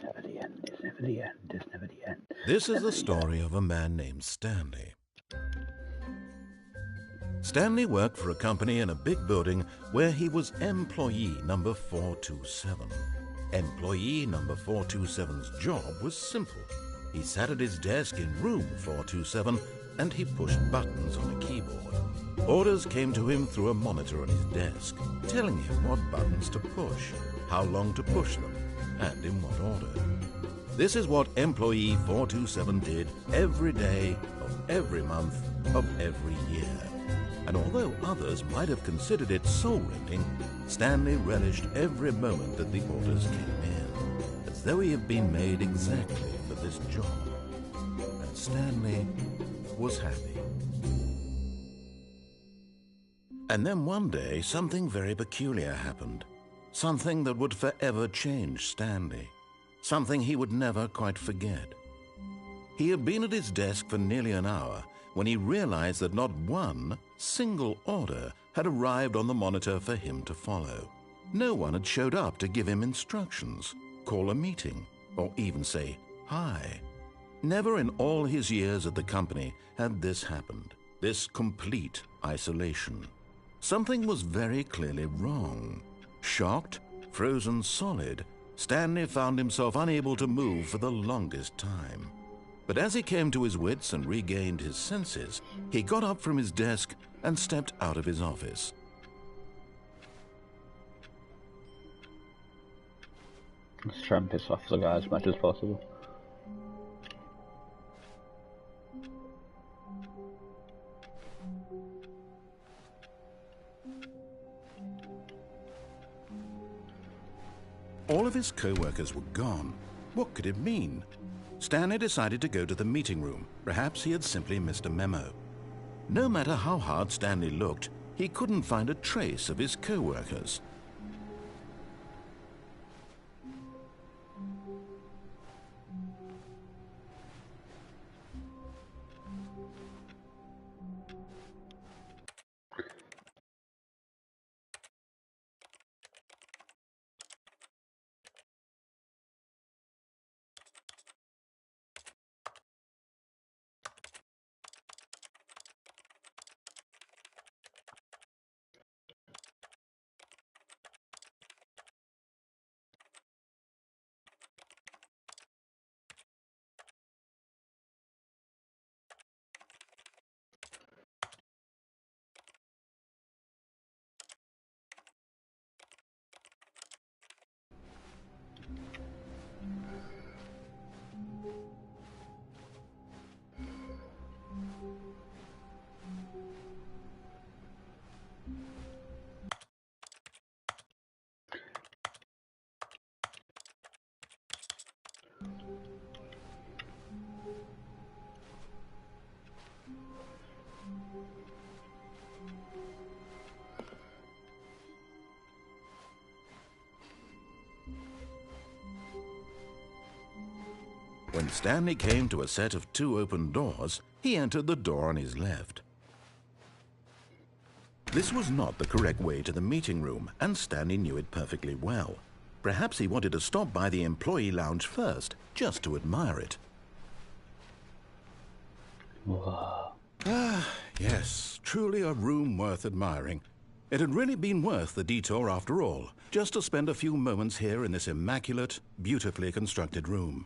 never the end. It's never the end. It's never the end. This is the story of a man named Stanley. Stanley worked for a company in a big building where he was employee number 427. Employee number 427's job was simple. He sat at his desk in room 427 and he pushed buttons on a keyboard. Orders came to him through a monitor on his desk, telling him what buttons to push, how long to push them, and in what order. This is what employee 427 did every day of every month of every year. And although others might have considered it soul-rending, Stanley relished every moment that the orders came in, as though he had been made exactly for this job. And Stanley was happy. And then one day, something very peculiar happened. Something that would forever change Stanley. Something he would never quite forget. He had been at his desk for nearly an hour when he realized that not one single order had arrived on the monitor for him to follow. No one had showed up to give him instructions, call a meeting, or even say hi. Never in all his years at the company had this happened, this complete isolation. Something was very clearly wrong. Shocked, frozen solid, Stanley found himself unable to move for the longest time. But as he came to his wits and regained his senses, he got up from his desk and stepped out of his office. Let's try and piss off the guy as much as possible. All of his co-workers were gone. What could it mean? Stanley decided to go to the meeting room. Perhaps he had simply missed a memo. No matter how hard Stanley looked, he couldn't find a trace of his co-workers. When Stanley came to a set of 2 open doors, he entered the door on his left. This was not the correct way to the meeting room, and Stanley knew it perfectly well. Perhaps he wanted to stop by the employee lounge first, just to admire it. Wow. Ah, yes, truly a room worth admiring. It had really been worth the detour after all, just to spend a few moments here in this immaculate, beautifully constructed room.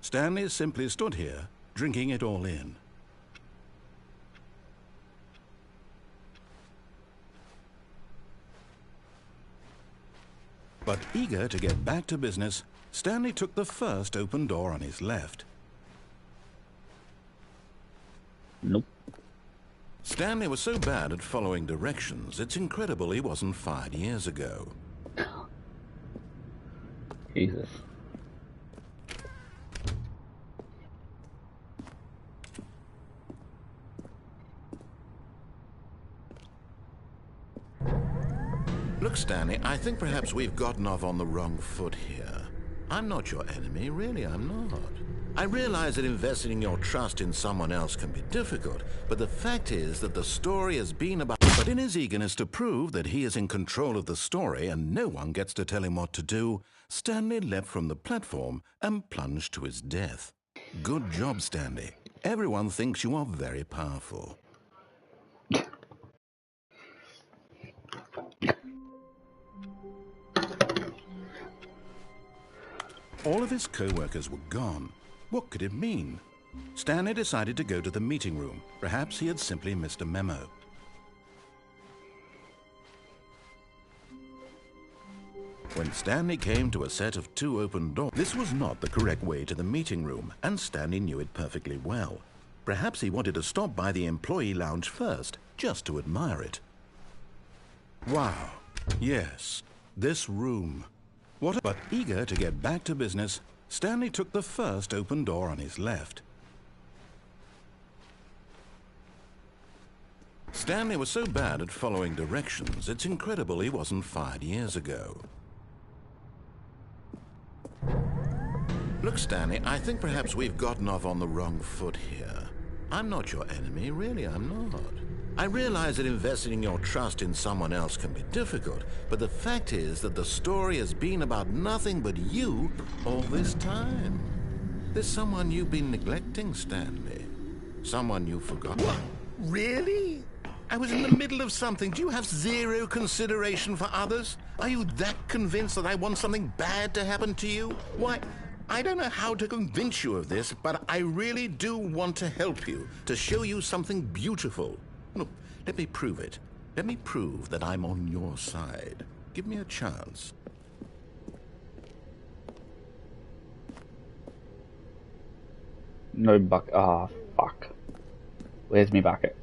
Stanley simply stood here, drinking it all in. But eager to get back to business, Stanley took the first open door on his left. Nope. Stanley was so bad at following directions, it's incredible he wasn't fired years ago. Jesus. Look, Stanley, I think perhaps we've gotten off on the wrong foot here. I'm not your enemy, really, I'm not. I realize that investing your trust in someone else can be difficult, but the fact is that the story has been about... But in his eagerness to prove that he is in control of the story and no one gets to tell him what to do, Stanley leapt from the platform and plunged to his death. Good job, Stanley. Everyone thinks you are very powerful. All of his co-workers were gone. What could it mean? Stanley decided to go to the meeting room. Perhaps he had simply missed a memo. When Stanley came to a set of 2 open doors, this was not the correct way to the meeting room, and Stanley knew it perfectly well. Perhaps he wanted to stop by the employee lounge first, just to admire it. Wow, yes, this room. But eager to get back to business, Stanley took the first open door on his left. Stanley was so bad at following directions, it's incredible he wasn't fired years ago. Look, Stanley, I think perhaps we've gotten off on the wrong foot here. I'm not your enemy, really, I'm not. I realize that investing your trust in someone else can be difficult, but the fact is that the story has been about nothing but you all this time. There's someone you've been neglecting, Stanley. Someone you forgot. What? Really? I was in the middle of something. Do you have zero consideration for others? Are you that convinced that I want something bad to happen to you? Why, I don't know how to convince you of this, but I really do want to help you, to show you something beautiful. Look, let me prove it. Let me prove that I'm on your side. Give me a chance. No bucket. Ah, fuck. Where's me bucket?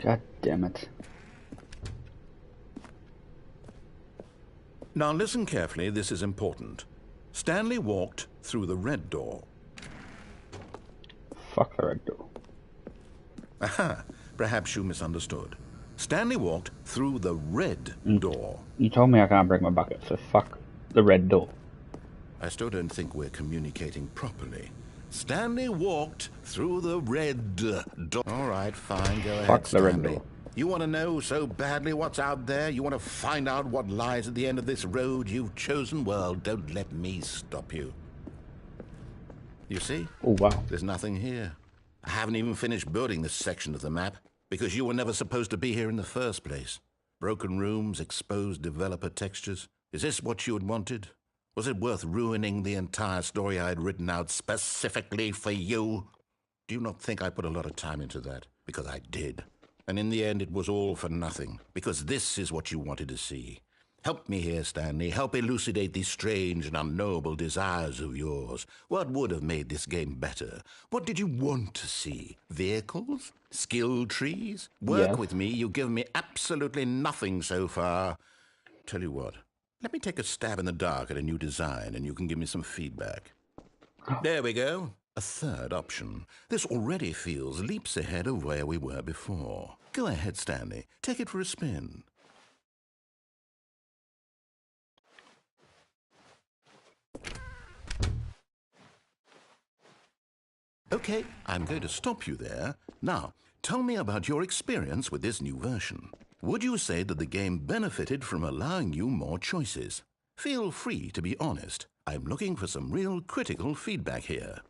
God damn it. Now listen carefully, this is important. Stanley walked through the red door. Fuck the red door. Aha, perhaps you misunderstood. Stanley walked through the red door. You told me I can't bring my bucket, so fuck the red door. I still don't think we're communicating properly. Stanley walked through the red door. All right, fine, go ahead, Fuck the red Stanley. door. You want to know so badly what's out there? You want to find out what lies at the end of this road you've chosen? Well, don't let me stop you. You see? Oh, wow. There's nothing here. I haven't even finished building this section of the map, because you were never supposed to be here in the first place. Broken rooms, exposed developer textures. Is this what you had wanted? Was it worth ruining the entire story I had written out specifically for you? Do you not think I put a lot of time into that? Because I did. And in the end, it was all for nothing, because this is what you wanted to see. Help me here, Stanley. Help elucidate these strange and unknowable desires of yours. What would have made this game better? What did you want to see? Vehicles? Skill trees? Work Yes. with me. You've given me absolutely nothing so far. Tell you what, let me take a stab in the dark at a new design, and you can give me some feedback. There we go. A third option. This already feels leaps ahead of where we were before. Go ahead, Stanley. Take it for a spin. Okay, I'm going to stop you there. Now, tell me about your experience with this new version. Would you say that the game benefited from allowing you more choices? Feel free to be honest. I'm looking for some real critical feedback here.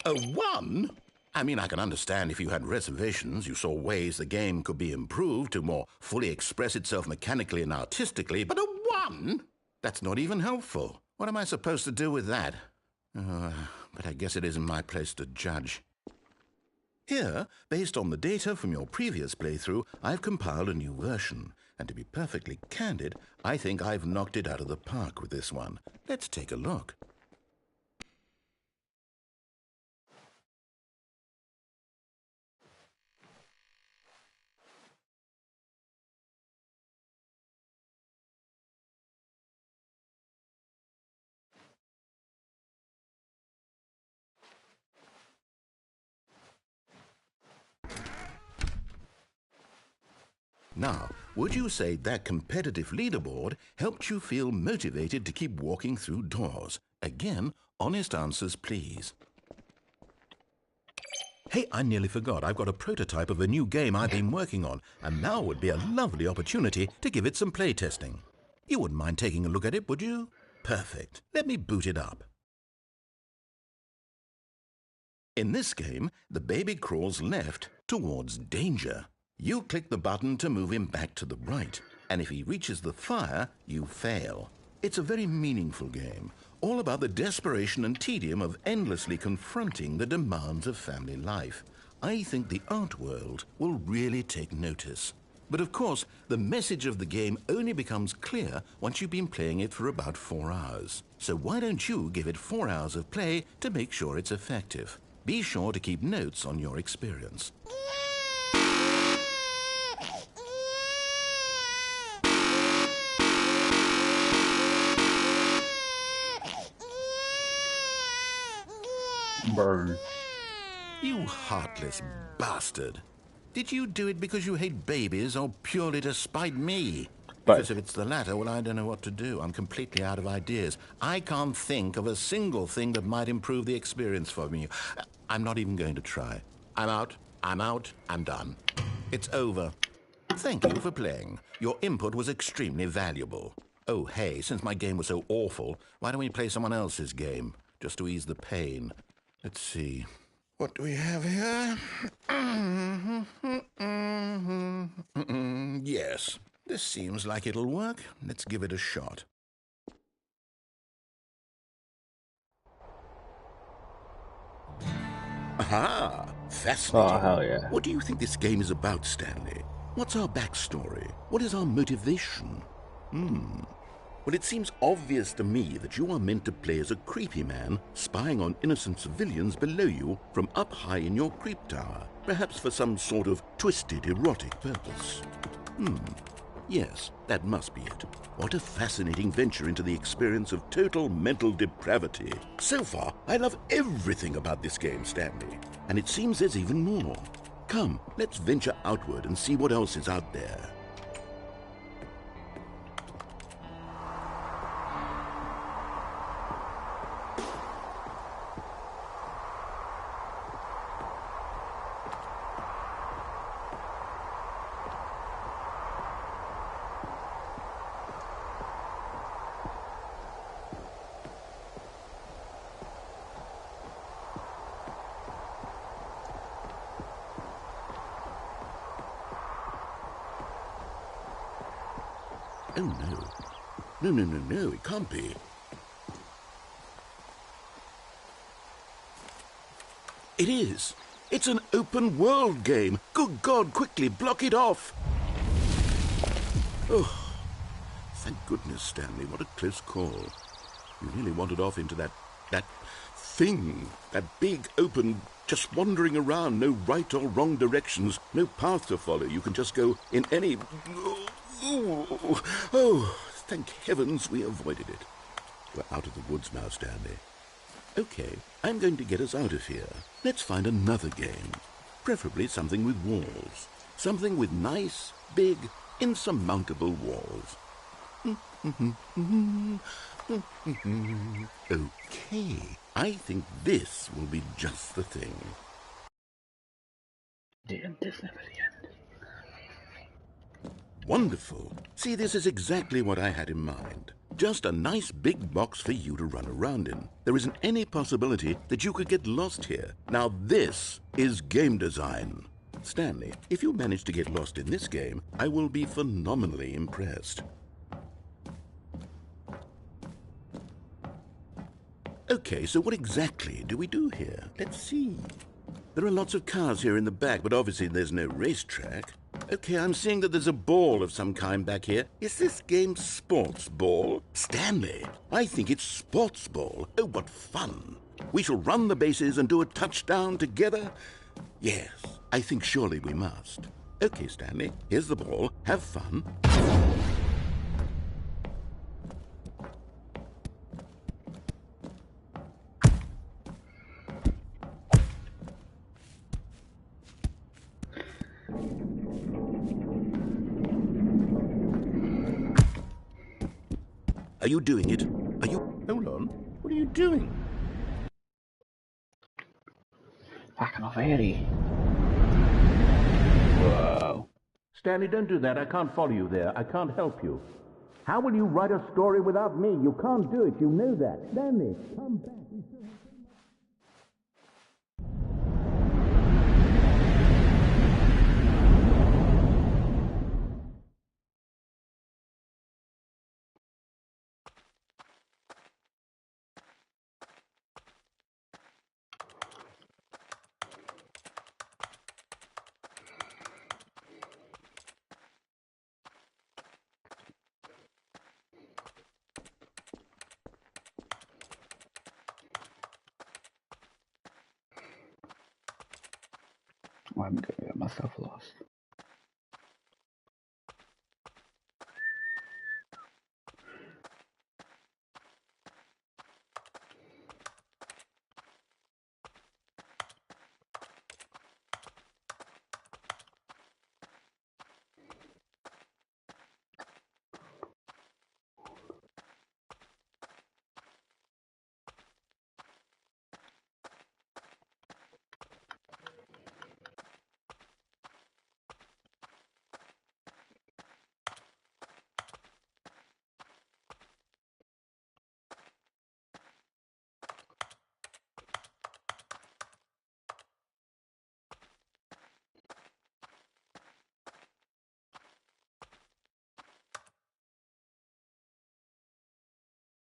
A 1? I mean, I can understand if you had reservations, you saw ways the game could be improved to more fully express itself mechanically and artistically, but a 1? That's not even helpful. What am I supposed to do with that? But I guess it isn't my place to judge. Here, based on the data from your previous playthrough, I've compiled a new version. And to be perfectly candid, I think I've knocked it out of the park with this one. Let's take a look. Now, would you say that competitive leaderboard helped you feel motivated to keep walking through doors? Again, honest answers, please. Hey, I nearly forgot. I've got a prototype of a new game I've been working on, and now would be a lovely opportunity to give it some playtesting. You wouldn't mind taking a look at it, would you? Perfect. Let me boot it up. In this game, the baby crawls left towards danger. You click the button to move him back to the right, and if he reaches the fire, you fail. It's a very meaningful game, all about the desperation and tedium of endlessly confronting the demands of family life. I think the art world will really take notice. But of course, the message of the game only becomes clear once you've been playing it for about 4 hours. So why don't you give it 4 hours of play to make sure it's effective? Be sure to keep notes on your experience. Burn. You heartless bastard. Did you do it because you hate babies or purely to spite me? Because if it's the latter, well, I don't know what to do. I'm completely out of ideas. I can't think of a single thing that might improve the experience for me. I'm not even going to try. I'm out, I'm done. It's over. Thank you for playing. Your input was extremely valuable. Oh, hey, since my game was so awful, why don't we play someone else's game, just to ease the pain? Let's see. What do we have here? Yes, this seems like it'll work. Let's give it a shot. Aha! Fascinating. Oh, hell yeah. What do you think this game is about, Stanley? What's our backstory? What is our motivation? Well, it seems obvious to me that you are meant to play as a creepy man spying on innocent civilians below you from up high in your creep tower, perhaps for some sort of twisted erotic purpose. Yes, that must be it. What a fascinating venture into the experience of total mental depravity. So far, I love everything about this game, Stanley, and it seems there's even more. Come, let's venture outward and see what else is out there. Oh, no. No, it can't be. It is. It's an open world game. Good God, quickly, block it off. Oh, thank goodness, Stanley. What a close call. You really wandered off into that thing. That big, open, just wandering around. No right or wrong directions. No path to follow. You can just go in any... Oh, thank heavens we avoided it. We're out of the woods now, Stanley. Okay, I'm going to get us out of here. Let's find another game. Preferably something with walls. Something with nice, big, insurmountable walls. Okay, I think this will be just the thing. The end is never the end. Wonderful. See, this is exactly what I had in mind. Just a nice big box for you to run around in. There isn't any possibility that you could get lost here. Now this is game design. Stanley, if you manage to get lost in this game, I will be phenomenally impressed. Okay, so what exactly do we do here? Let's see. There are lots of cars here in the back, but obviously there's no racetrack. Okay, I'm seeing that there's a ball of some kind back here. Is this game sports ball? Stanley, I think it's sports ball. Oh, what fun. We shall run the bases and do a touchdown together? Yes, I think surely we must. Okay, Stanley, here's the ball. Have fun. Are you doing it? Hold on. What are you doing? Backing off 80. Whoa. Stanley, don't do that. I can't follow you there. I can't help you. How will you write a story without me? You can't do it. You know that. Stanley, come back. I'm gonna get myself lost.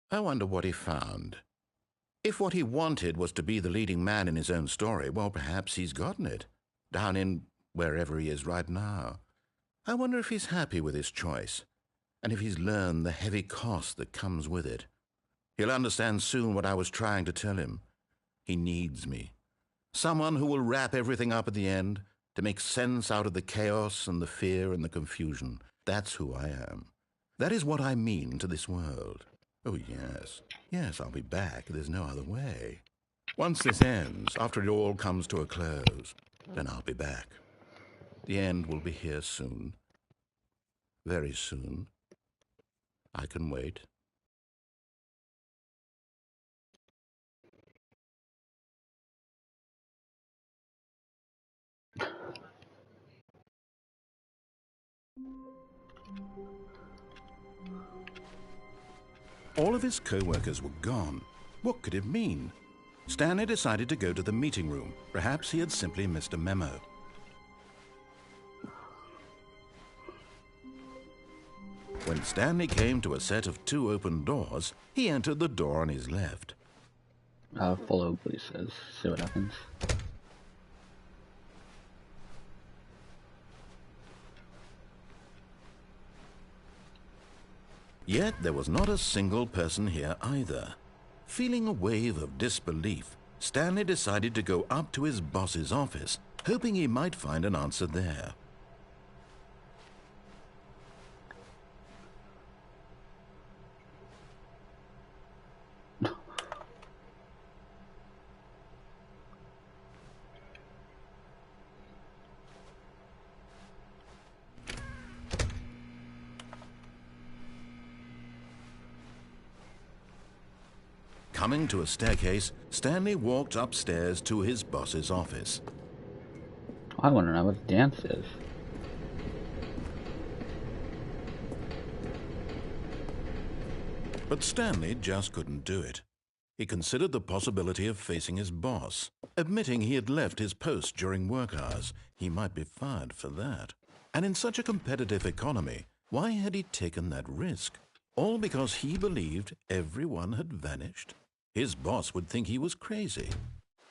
I wonder what he found. If what he wanted was to be the leading man in his own story, well, perhaps he's gotten it, down in wherever he is right now. I wonder if he's happy with his choice, and if he's learned the heavy cost that comes with it. He'll understand soon what I was trying to tell him. He needs me. Someone who will wrap everything up at the end, to make sense out of the chaos and the fear and the confusion. That's who I am. That is what I mean to this world. Oh, yes. Yes, I'll be back. There's no other way. Once this ends, after it all comes to a close, then I'll be back. The end will be here soon. Very soon. I can wait. All of his co-workers were gone. What could it mean? Stanley decided to go to the meeting room. Perhaps he had simply missed a memo. When Stanley came to a set of 2 open doors, he entered the door on his left. I'll follow what he says, see what happens. Yet there was not a single person here either. Feeling a wave of disbelief, Stanley decided to go up to his boss's office, hoping he might find an answer there. Coming to a staircase, Stanley walked upstairs to his boss's office. I want to know what the dance is. But Stanley just couldn't do it. He considered the possibility of facing his boss. Admitting he had left his post during work hours, he might be fired for that. And in such a competitive economy, why had he taken that risk? All because he believed everyone had vanished? His boss would think he was crazy.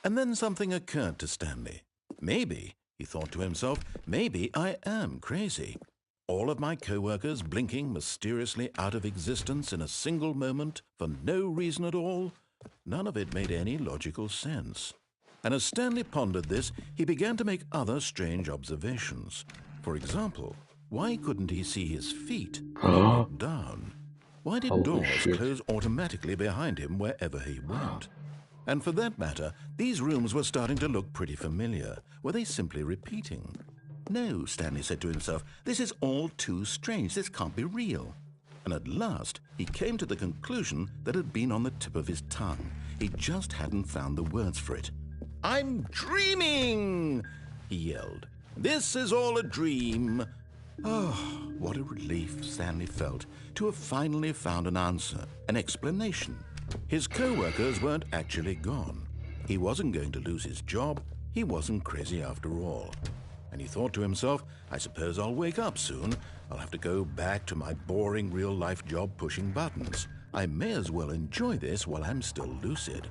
And then something occurred to Stanley. Maybe, he thought to himself, maybe I am crazy. All of my co-workers blinking mysteriously out of existence in a single moment for no reason at all? None of it made any logical sense. And as Stanley pondered this, he began to make other strange observations. For example, why couldn't he see his feet when he walked down? Why did doors close automatically behind him wherever he went? And for that matter, these rooms were starting to look pretty familiar. Were they simply repeating? No, Stanley said to himself, this is all too strange. This can't be real. And at last, he came to the conclusion that had been on the tip of his tongue. He just hadn't found the words for it. I'm dreaming! He yelled. This is all a dream. Oh, what a relief Stanley felt to have finally found an answer, an explanation. His co-workers weren't actually gone. He wasn't going to lose his job. He wasn't crazy after all. And he thought to himself, I suppose I'll wake up soon. I'll have to go back to my boring real-life job pushing buttons. I may as well enjoy this while I'm still lucid.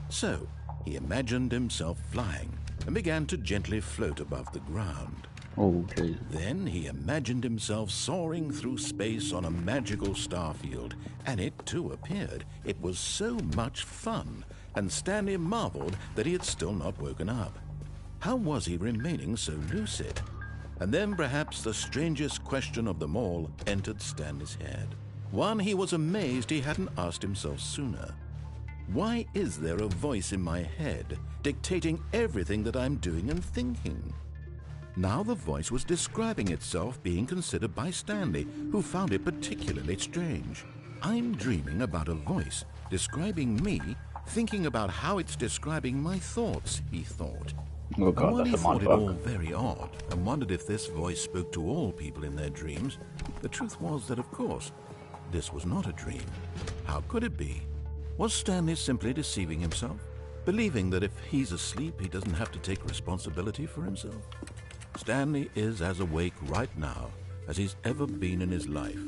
So, he imagined himself flying and began to gently float above the ground. Oh, jeez. Then he imagined himself soaring through space on a magical starfield, and it too appeared. It was so much fun, and Stanley marveled that he had still not woken up. How was he remaining so lucid? And then perhaps the strangest question of them all entered Stanley's head. One he was amazed he hadn't asked himself sooner. Why is there a voice in my head dictating everything that I'm doing and thinking? Now the voice was describing itself being considered by Stanley, who found it particularly strange. I'm dreaming about a voice describing me, thinking about how it's describing my thoughts, he thought. Oh And god, while he that's a thought it all mindfuck. very odd and wondered if this voice spoke to all people in their dreams, the truth was that, of course, this was not a dream. How could it be? Was Stanley simply deceiving himself, believing that if he's asleep, he doesn't have to take responsibility for himself? Stanley is as awake right now as he's ever been in his life.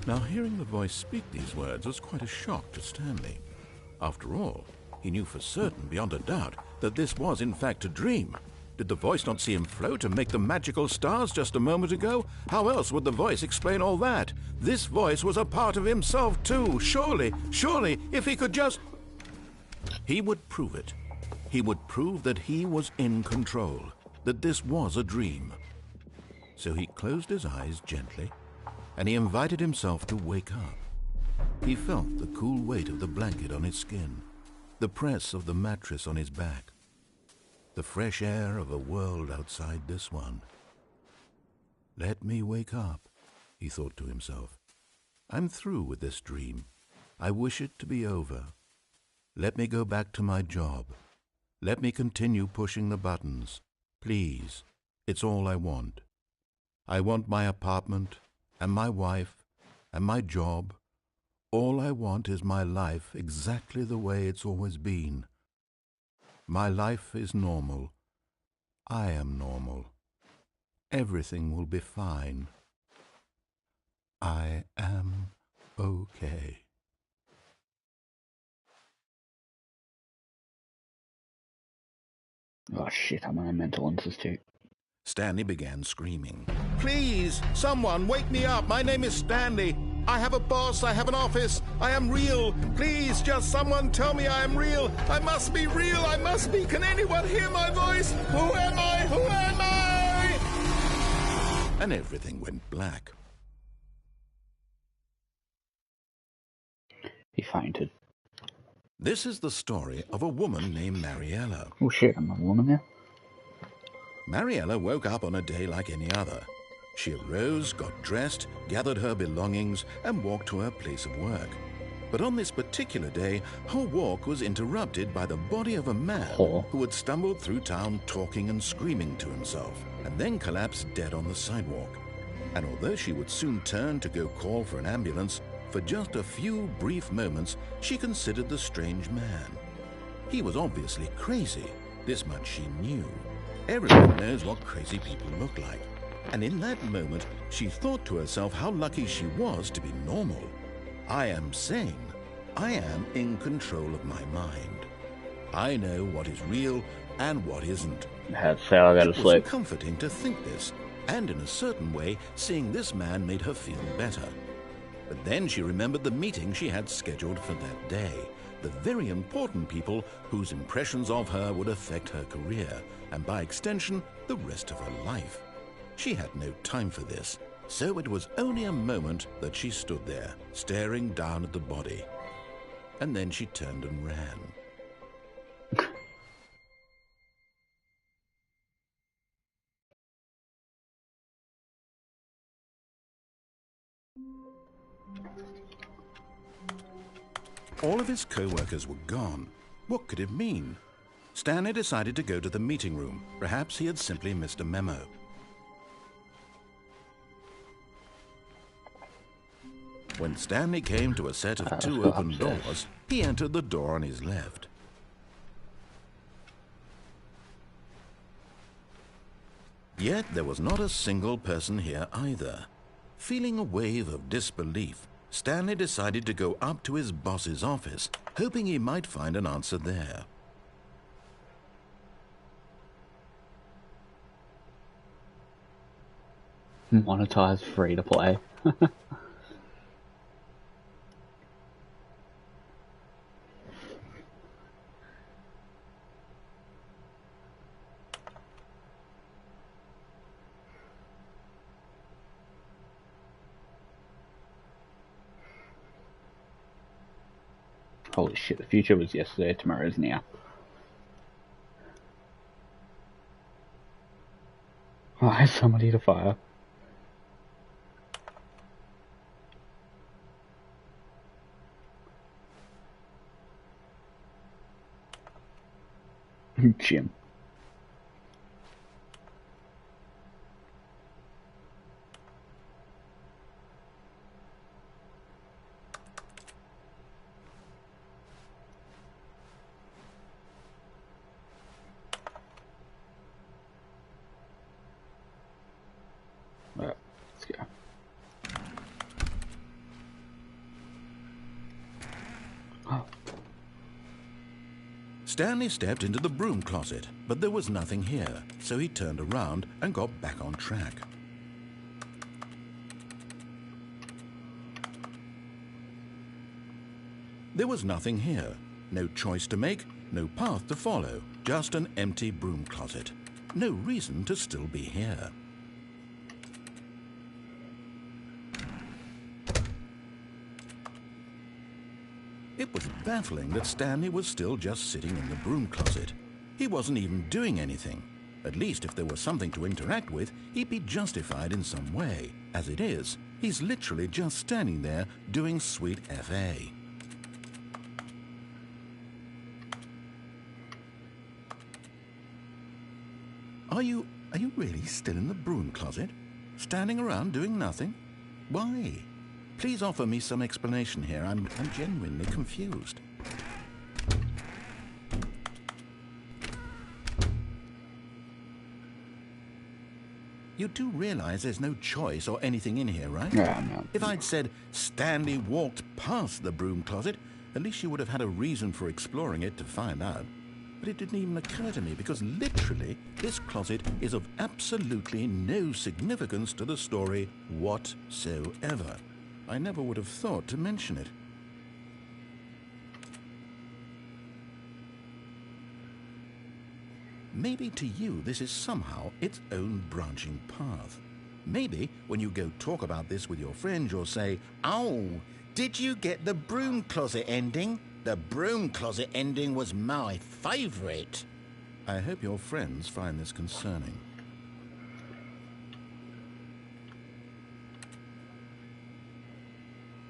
Now, hearing the voice speak these words was quite a shock to Stanley. After all, he knew for certain, beyond a doubt, that this was in fact a dream. Did the voice not see him float and make the magical stars just a moment ago? How else would the voice explain all that? This voice was a part of himself too. Surely, if he could just... He would prove it. He would prove that he was in control, that this was a dream. So he closed his eyes gently, and he invited himself to wake up. He felt the cool weight of the blanket on his skin, the press of the mattress on his back, the fresh air of a world outside this one. Let me wake up, he thought to himself. I'm through with this dream. I wish it to be over. Let me go back to my job. Let me continue pushing the buttons. Please, it's all I want. I want my apartment, and my wife, and my job. All I want is my life exactly the way it's always been. My life is normal. I am normal. Everything will be fine. I am okay. Oh shit, I'm on a mental institute. Stanley began screaming. Please, someone, wake me up. My name is Stanley. I have a boss. I have an office. I am real. Please, just someone tell me I am real. I must be real. I must be. Can anyone hear my voice? Who am I? Who am I? And everything went black. He fainted. This is the story of a woman named Mariella. Oh shit, I'm a woman now. Mariella woke up on a day like any other. She arose, got dressed, gathered her belongings, and walked to her place of work. But on this particular day, her walk was interrupted by the body of a man who had stumbled through town talking and screaming to himself, and then collapsed dead on the sidewalk. And although she would soon turn to go call for an ambulance, for just a few brief moments she considered the strange man. He was obviously crazy, this much she knew. Everyone knows what crazy people look like. And in that moment, she thought to herself how lucky she was to be normal. I am sane. I am in control of my mind. I know what is real and what isn't. That's how I gotta It was sleep. comforting to think this, and in a certain way, seeing this man made her feel better. But then she remembered the meeting she had scheduled for that day, the very important people whose impressions of her would affect her career, and by extension, the rest of her life. She had no time for this, so it was only a moment that she stood there, staring down at the body. And then she turned and ran. All of his co-workers were gone. What could it mean? Stanley decided to go to the meeting room. Perhaps he had simply missed a memo. When Stanley came to a set of two open doors, he entered the door on his left. Yet there was not a single person here either. Feeling a wave of disbelief, Stanley decided to go up to his boss's office, hoping he might find an answer there. Monetized free to play. Holy shit, the future was yesterday, tomorrow is now. Why is somebody to fire? Jim. Alright, let's go. Oh. Stanley stepped into the broom closet, but there was nothing here, so he turned around and got back on track. There was nothing here. No choice to make, no path to follow, just an empty broom closet. No reason to still be here. It was baffling that Stanley was still just sitting in the broom closet. He wasn't even doing anything. At least if there was something to interact with, he'd be justified in some way. As it is, he's literally just standing there doing sweet FA. Are you really still in the broom closet? Standing around doing nothing? Why? Please offer me some explanation here. I'm genuinely confused. You do realize there's no choice or anything in here, right? Yeah, no. If I'd said Stanley walked past the broom closet, at least you would have had a reason for exploring it to find out. But it didn't even occur to me because literally this closet is of absolutely no significance to the story whatsoever. I never would have thought to mention it. Maybe to you this is somehow its own branching path. Maybe when you go talk about this with your friends you'll say, "Oh, did you get the broom closet ending? The broom closet ending was my favorite." I hope your friends find this concerning.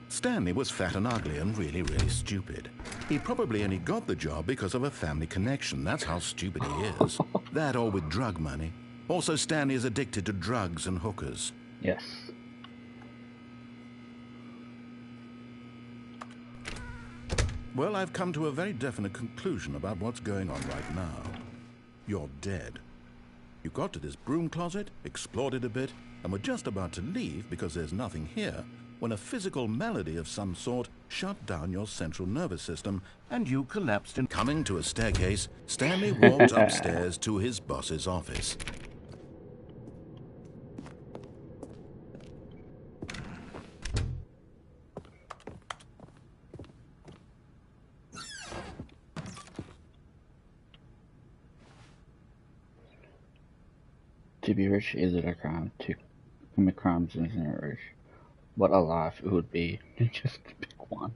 Stanley was fat and ugly and really, really stupid. He probably only got the job because of a family connection. That's how stupid he is. That or with drug money. Also, Stanley is addicted to drugs and hookers. Yes. Well, I've come to a very definite conclusion about what's going on right now. You're dead. You got to this broom closet, explored it a bit, and were just about to leave because there's nothing here, when a physical malady of some sort shut down your central nervous system and you collapsed in. Coming to a staircase, Stanley walked upstairs to his boss's office. To be rich is it a crime? To commit crimes isn't it rich? What a life it would be to just pick one.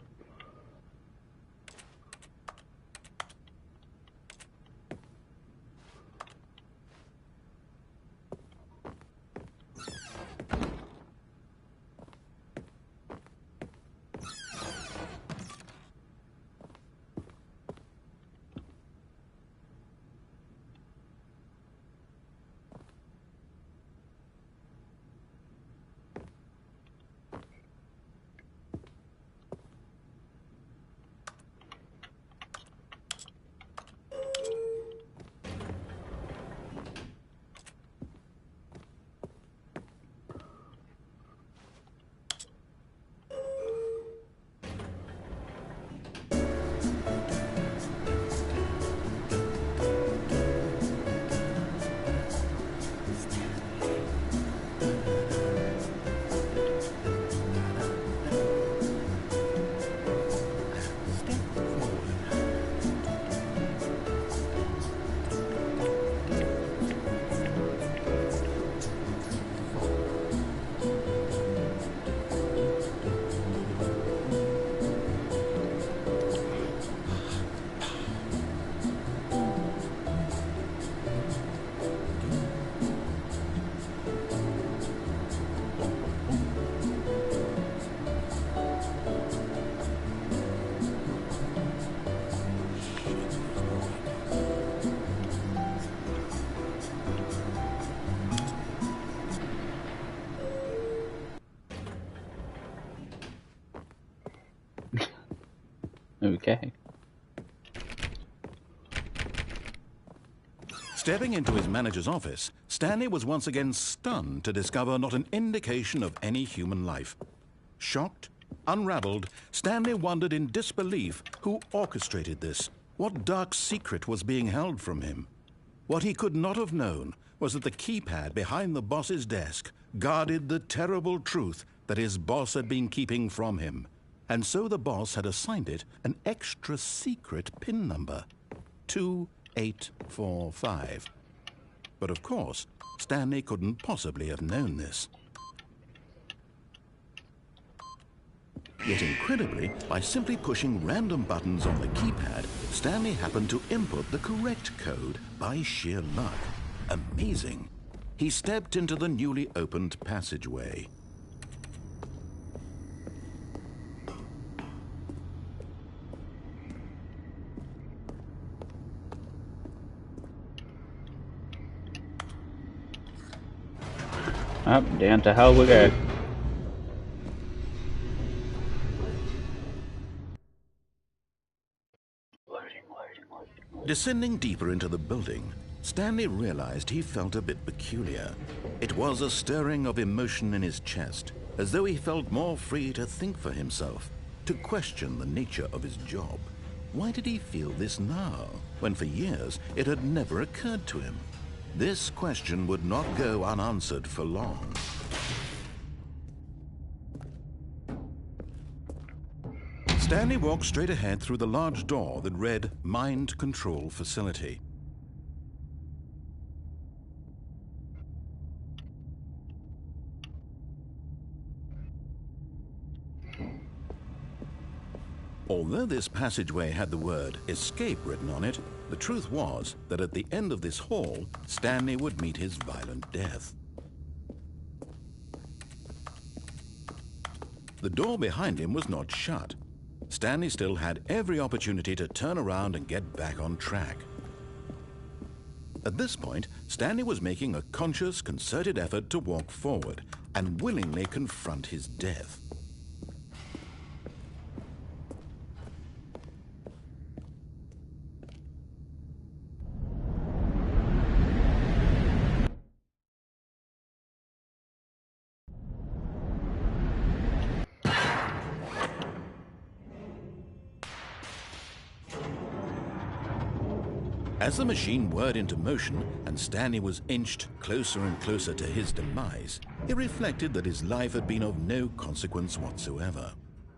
Okay. Stepping into his manager's office, Stanley was once again stunned to discover not an indication of any human life. Shocked, unraveled, Stanley wondered in disbelief who orchestrated this. What dark secret was being held from him? What he could not have known was that the keypad behind the boss's desk guarded the terrible truth that his boss had been keeping from him. And so the boss had assigned it an extra secret PIN number, 2845. But of course, Stanley couldn't possibly have known this. Yet incredibly, by simply pushing random buttons on the keypad, Stanley happened to input the correct code by sheer luck. Amazing. He stepped into the newly opened passageway. Up, down to hell we go. Descending deeper into the building, Stanley realized he felt a bit peculiar. It was a stirring of emotion in his chest, as though he felt more free to think for himself, to question the nature of his job. Why did he feel this now, when for years it had never occurred to him? This question would not go unanswered for long. Stanley walked straight ahead through the large door that read Mind Control Facility. Although this passageway had the word escape written on it, the truth was that at the end of this hall, Stanley would meet his violent death. The door behind him was not shut. Stanley still had every opportunity to turn around and get back on track. At this point, Stanley was making a conscious, concerted effort to walk forward and willingly confront his death. As the machine whirred into motion and Stanley was inched closer and closer to his demise, he reflected that his life had been of no consequence whatsoever.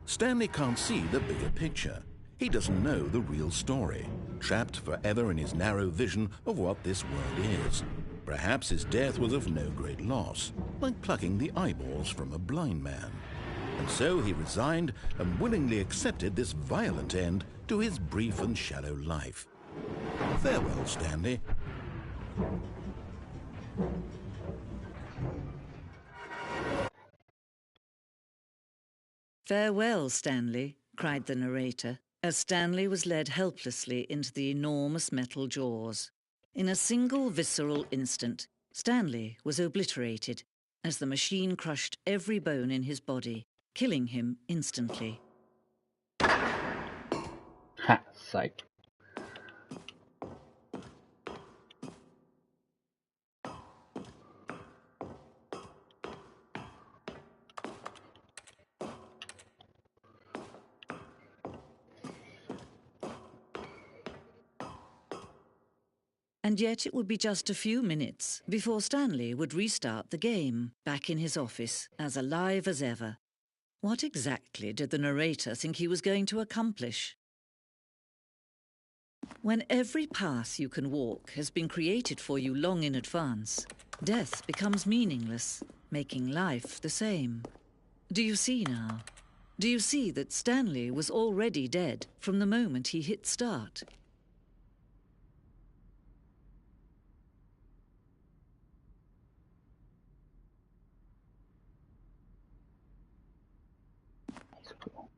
Stanley can't see the bigger picture. He doesn't know the real story, trapped forever in his narrow vision of what this world is. Perhaps his death was of no great loss, like plucking the eyeballs from a blind man. And so he resigned and willingly accepted this violent end to his brief and shallow life. Farewell, Stanley. Farewell, Stanley, cried the narrator, as Stanley was led helplessly into the enormous metal jaws. In a single visceral instant, Stanley was obliterated as the machine crushed every bone in his body, killing him instantly. Ha, psych. And yet it would be just a few minutes before Stanley would restart the game, back in his office, as alive as ever. What exactly did the narrator think he was going to accomplish? When every path you can walk has been created for you long in advance, death becomes meaningless, making life the same. Do you see now? Do you see that Stanley was already dead from the moment he hit start? That's cool.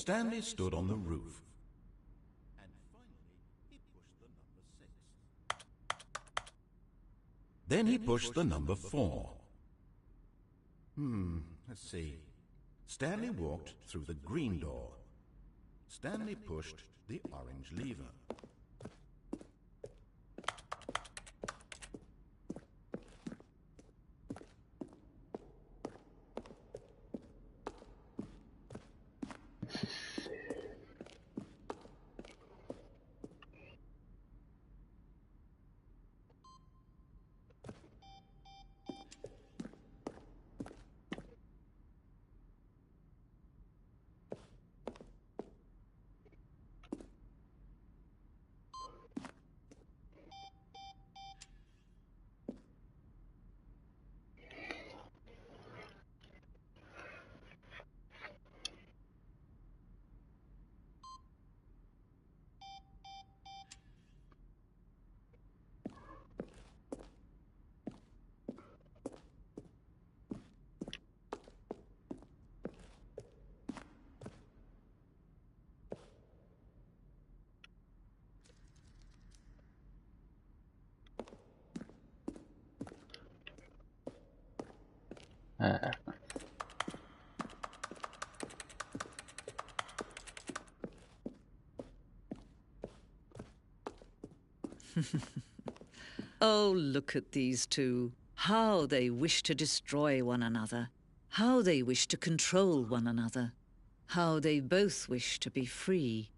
Stanley stood on the roof. And finally, he pushed the number 6. Then he pushed the number 4. Let's see. Stanley walked through the green door. Stanley pushed the orange lever. Oh, look at these two. How they wish to destroy one another. How they wish to control one another. How they both wish to be free.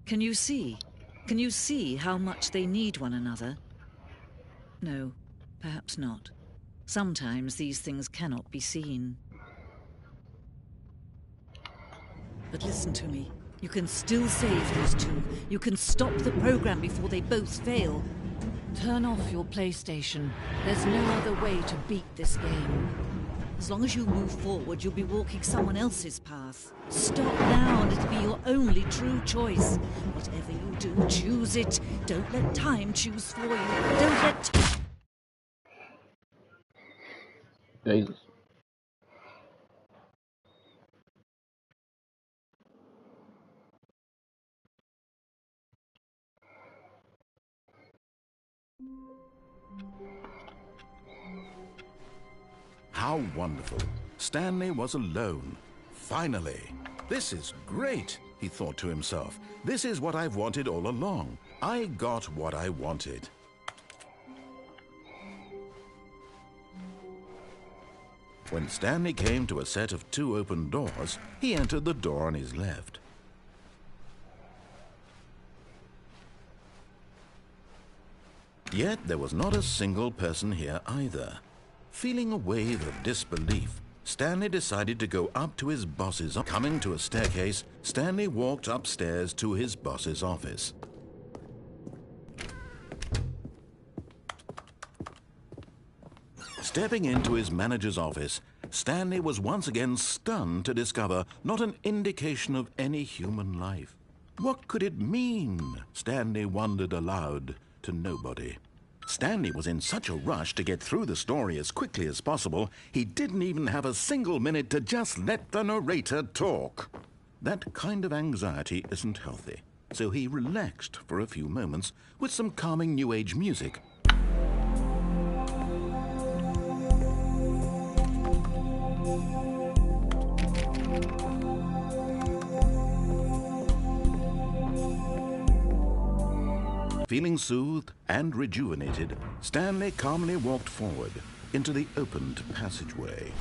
Can you see? Can you see how much they need one another? No, perhaps not. Sometimes these things cannot be seen. But listen to me. You can still save these two. You can stop the program before they both fail. Turn off your PlayStation. There's no other way to beat this game. As long as you move forward, you'll be walking someone else's path. Stop now and it'll be your only true choice. Whatever you do, choose it. Don't let time choose for you. Don't let... Jesus. How wonderful. Stanley was alone. Finally. This is great, he thought to himself. This is what I've wanted all along. I got what I wanted. When Stanley came to a set of 2 open doors, he entered the door on his left. Yet there was not a single person here either. Feeling a wave of disbelief, Stanley decided to go up to his boss's office. Coming to a staircase, Stanley walked upstairs to his boss's office. Stepping into his manager's office, Stanley was once again stunned to discover not an indication of any human life. What could it mean? Stanley wondered aloud to nobody. Stanley was in such a rush to get through the story as quickly as possible, he didn't even have a single minute to just let the narrator talk. That kind of anxiety isn't healthy, so he relaxed for a few moments with some calming New Age music. Feeling soothed and rejuvenated, Stanley calmly walked forward into the opened passageway.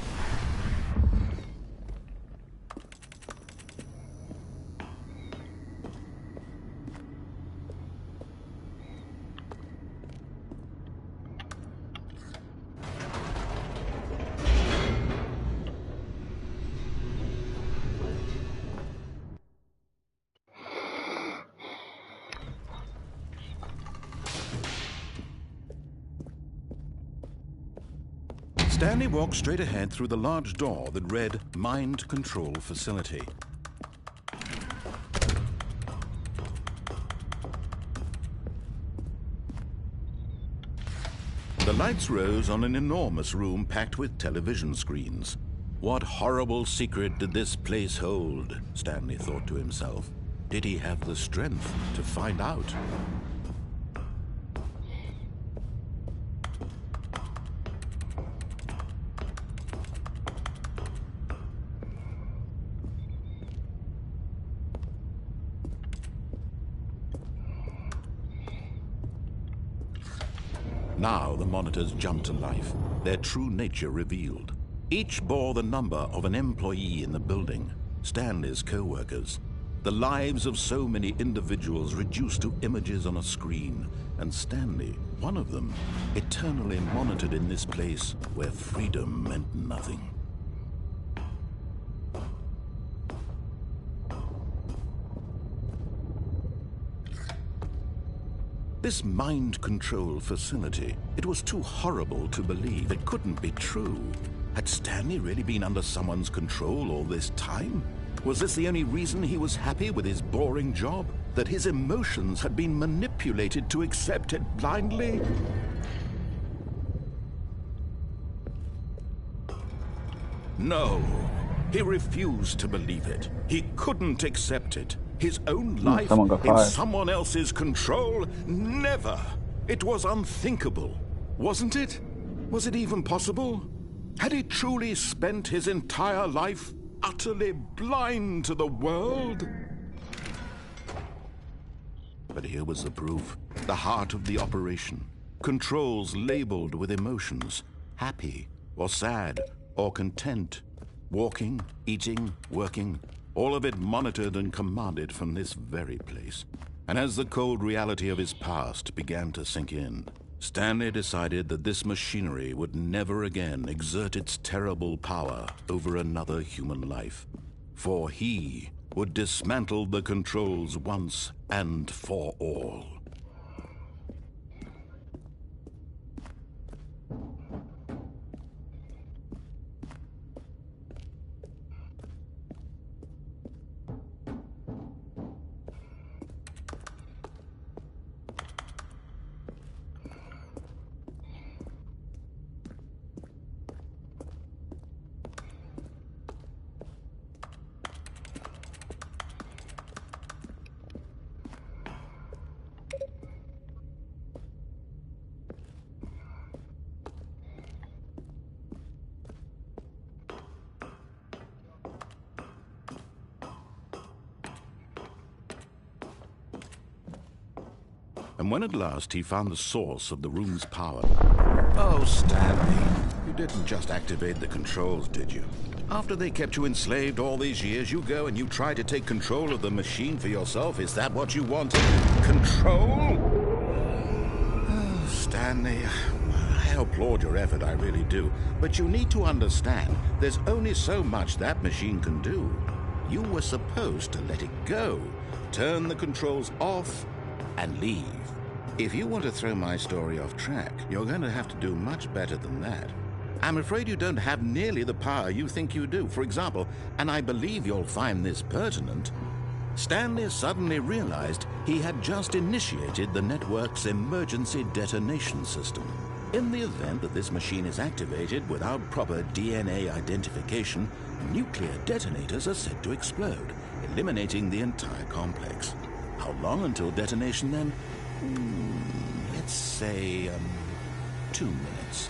Stanley walked straight ahead through the large door that read Mind Control Facility. The lights rose on an enormous room packed with television screens. What horrible secret did this place hold? Stanley thought to himself. Did he have the strength to find out? Now the monitors jumped to life, their true nature revealed. Each bore the number of an employee in the building, Stanley's co-workers. The lives of so many individuals reduced to images on a screen, and Stanley, one of them, eternally monitored in this place where freedom meant nothing. This mind control facility, it was too horrible to believe. It couldn't be true. Had Stanley really been under someone's control all this time? Was this the only reason he was happy with his boring job? That his emotions had been manipulated to accept it blindly? No, he refused to believe it. He couldn't accept it. His own life in someone else's control? Never! It was unthinkable, wasn't it? Was it even possible? Had he truly spent his entire life utterly blind to the world? But here was the proof, the heart of the operation. Controls labeled with emotions, happy or sad or content, walking, eating, working, all of it monitored and commanded from this very place. And as the cold reality of his past began to sink in, Stanley decided that this machinery would never again exert its terrible power over another human life. For he would dismantle the controls once and for all. And when at last he found the source of the room's power... Oh, Stanley, you didn't just activate the controls, did you? After they kept you enslaved all these years, you go and you try to take control of the machine for yourself? Is that what you wanted? Control? Oh, Stanley, I applaud your effort, I really do. But you need to understand, there's only so much that machine can do. You were supposed to let it go, turn the controls off, and leave. If you want to throw my story off track, you're going to have to do much better than that. I'm afraid you don't have nearly the power you think you do. For example, and I believe you'll find this pertinent, Stanley suddenly realized he had just initiated the network's emergency detonation system. In the event that this machine is activated without proper DNA identification, nuclear detonators are said to explode, eliminating the entire complex. How long until detonation then? Let's say, 2 minutes.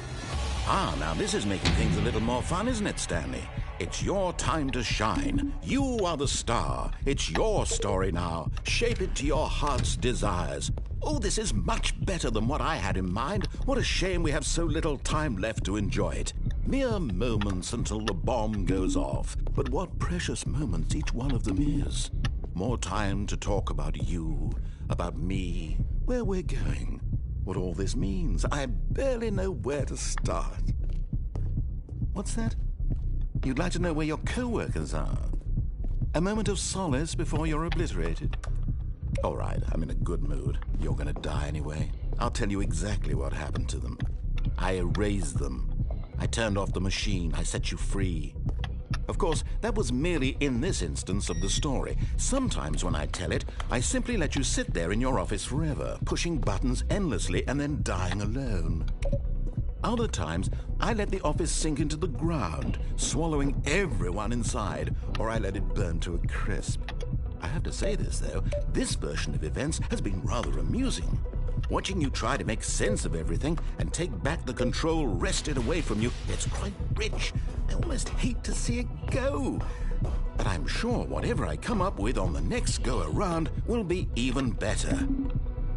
Ah, now this is making things a little more fun, isn't it, Stanley? It's your time to shine. You are the star. It's your story now. Shape it to your heart's desires. Oh, this is much better than what I had in mind. What a shame we have so little time left to enjoy it. Mere moments until the bomb goes off. But what precious moments each one of them is. More time to talk about you, about me, where we're going, what all this means. I barely know where to start. What's that? You'd like to know where your co-workers are? A moment of solace before you're obliterated? All right, I'm in a good mood. You're gonna die anyway. I'll tell you exactly what happened to them. I erased them. I turned off the machine. I set you free. Of course, that was merely in this instance of the story. Sometimes when I tell it, I simply let you sit there in your office forever, pushing buttons endlessly and then dying alone. Other times, I let the office sink into the ground, swallowing everyone inside, or I let it burn to a crisp. I have to say this, though, this version of events has been rather amusing. Watching you try to make sense of everything and take back the control wrested away from you, it's quite rich. I almost hate to see it go. But I'm sure whatever I come up with on the next go-around will be even better.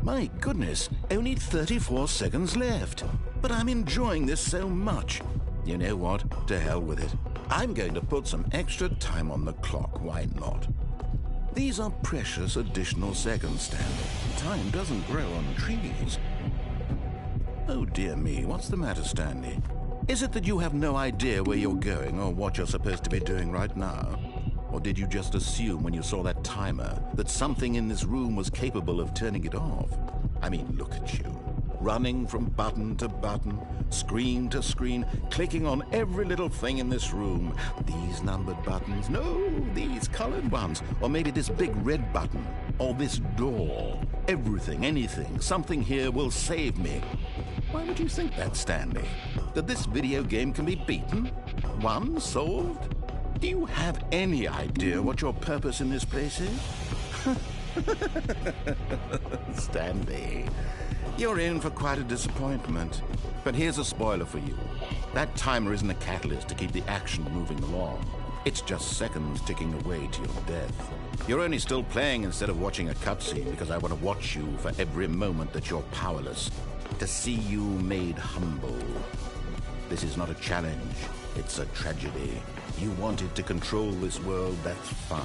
My goodness, only 34 seconds left. But I'm enjoying this so much. You know what? To hell with it. I'm going to put some extra time on the clock. Why not? These are precious additional seconds, Stanley. Time doesn't grow on trees. Oh dear me, what's the matter, Stanley? Is it that you have no idea where you're going or what you're supposed to be doing right now? Or did you just assume when you saw that timer that something in this room was capable of turning it off? I mean, look at you. Running from button to button, screen to screen, clicking on every little thing in this room. These numbered buttons, no, these colored ones. Or maybe this big red button, or this door. Everything, anything, something here will save me. Why would you think that, Stanley? That this video game can be beaten? Won? Solved? Do you have any idea what your purpose in this place is? Stanley, you're in for quite a disappointment. But here's a spoiler for you. That timer isn't a catalyst to keep the action moving along. It's just seconds ticking away to your death. You're only still playing instead of watching a cutscene because I want to watch you for every moment that you're powerless. To see you made humble. This is not a challenge. It's a tragedy. You wanted to control this world, that's fine.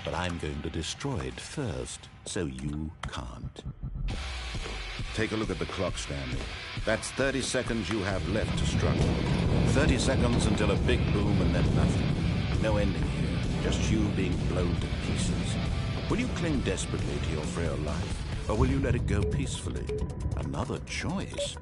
But I'm going to destroy it first, so you can't. Take a look at the clock, Stanley. That's 30 seconds you have left to struggle. 30 seconds until a big boom and then nothing. No ending here, just you being blown to pieces. Will you cling desperately to your frail life, or will you let it go peacefully? Another choice.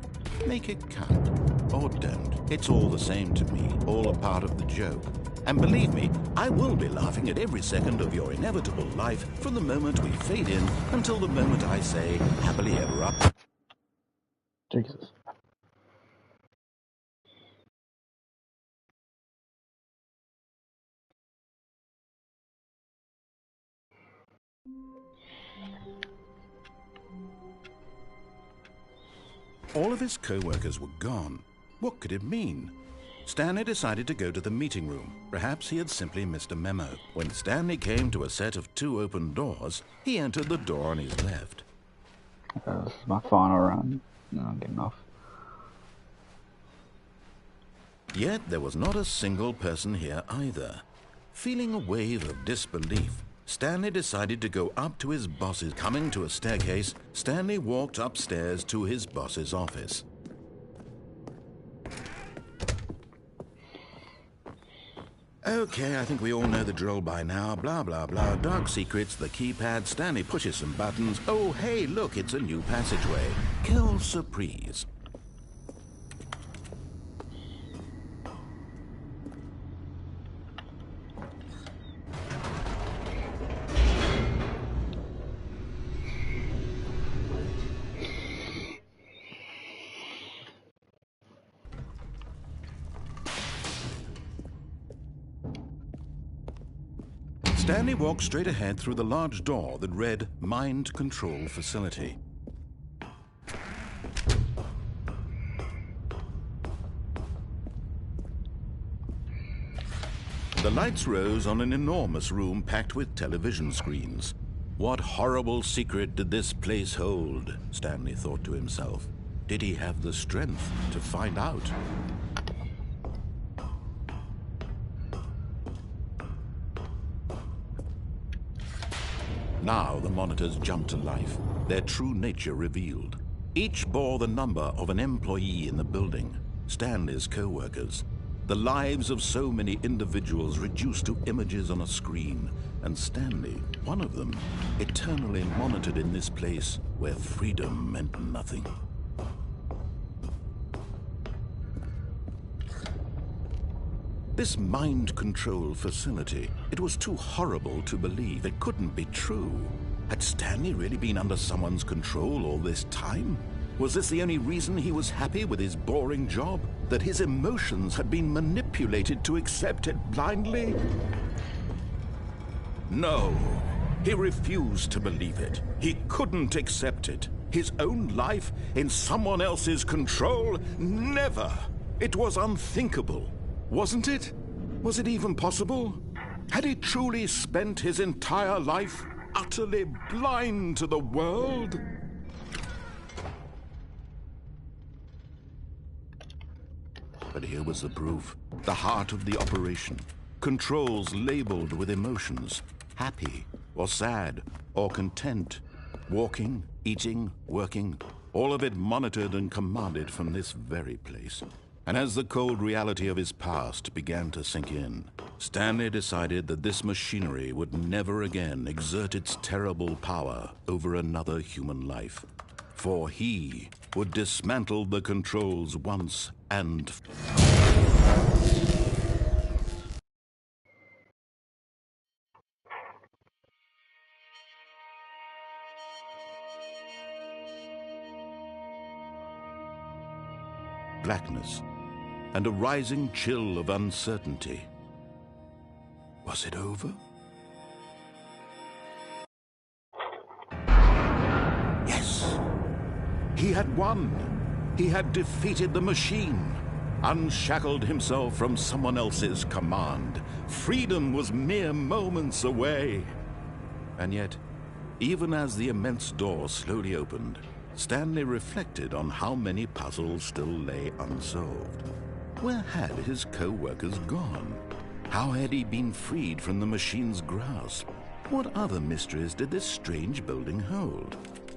Make it count, or don't. It's all the same to me, all a part of the joke. And believe me, I will be laughing at every second of your inevitable life from the moment we fade in until the moment I say, happily ever after. Jesus. All of his co-workers were gone. What could it mean? Stanley decided to go to the meeting room. Perhaps he had simply missed a memo. When Stanley came to a set of 2 open doors, he entered the door on his left. This is my final run. No, I'm getting off. Yet there was not a single person here either. Feeling a wave of disbelief, Stanley decided to go up to his boss's. Coming to a staircase, Stanley walked upstairs to his boss's office. Okay, I think we all know the drill by now. Blah, blah, blah. Dark secrets, the keypad. Stanley pushes some buttons. Oh, hey, look, it's a new passageway. Quelle surprise. Stanley walked straight ahead through the large door that read Mind Control Facility. The lights rose on an enormous room packed with television screens. What horrible secret did this place hold? Stanley thought to himself. Did he have the strength to find out? Now the monitors jumped to life, their true nature revealed. Each bore the number of an employee in the building, Stanley's co-workers. The lives of so many individuals reduced to images on a screen, and Stanley, one of them, eternally monitored in this place where freedom meant nothing. This mind control facility, it was too horrible to believe. It couldn't be true. Had Stanley really been under someone's control all this time? Was this the only reason he was happy with his boring job? That his emotions had been manipulated to accept it blindly? No, he refused to believe it. He couldn't accept it. His own life in someone else's control? Never! It was unthinkable, wasn't it? Was it even possible? Had he truly spent his entire life utterly blind to the world? But here was the proof. The heart of the operation. Controls labeled with emotions. Happy, or sad, or content. Walking, eating, working. All of it monitored and commanded from this very place. And as the cold reality of his past began to sink in, Stanley decided that this machinery would never again exert its terrible power over another human life. For he would dismantle the controls once and blackness and a rising chill of uncertainty. Was it over? Yes! He had won! He had defeated the machine, unshackled himself from someone else's command. Freedom was mere moments away. And yet, even as the immense door slowly opened, Stanley reflected on how many puzzles still lay unsolved. Where had his co-workers gone? How had he been freed from the machine's grasp? What other mysteries did this strange building hold?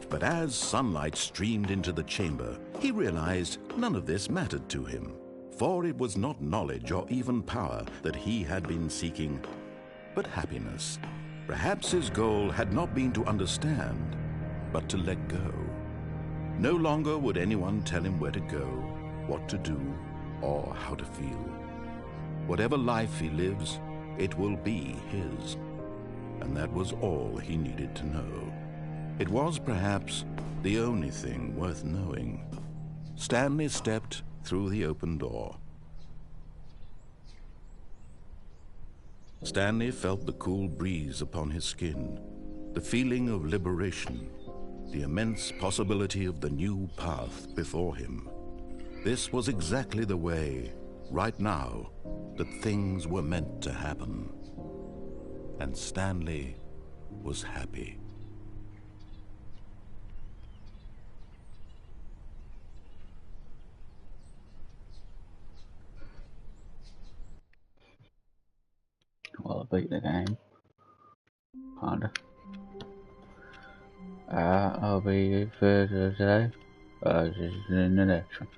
But as sunlight streamed into the chamber, he realized none of this mattered to him, for it was not knowledge or even power that he had been seeking, but happiness. Perhaps his goal had not been to understand, but to let go. No longer would anyone tell him where to go, what to do, or how to feel. Whatever life he lives, it will be his. And that was all he needed to know. It was perhaps the only thing worth knowing. Stanley stepped through the open door. Stanley felt the cool breeze upon his skin, the feeling of liberation, the immense possibility of the new path before him. This was exactly the way, right now, that things were meant to happen. And Stanley was happy. Well, I beat the game. Kinda. I'll be for today. This is in the next one.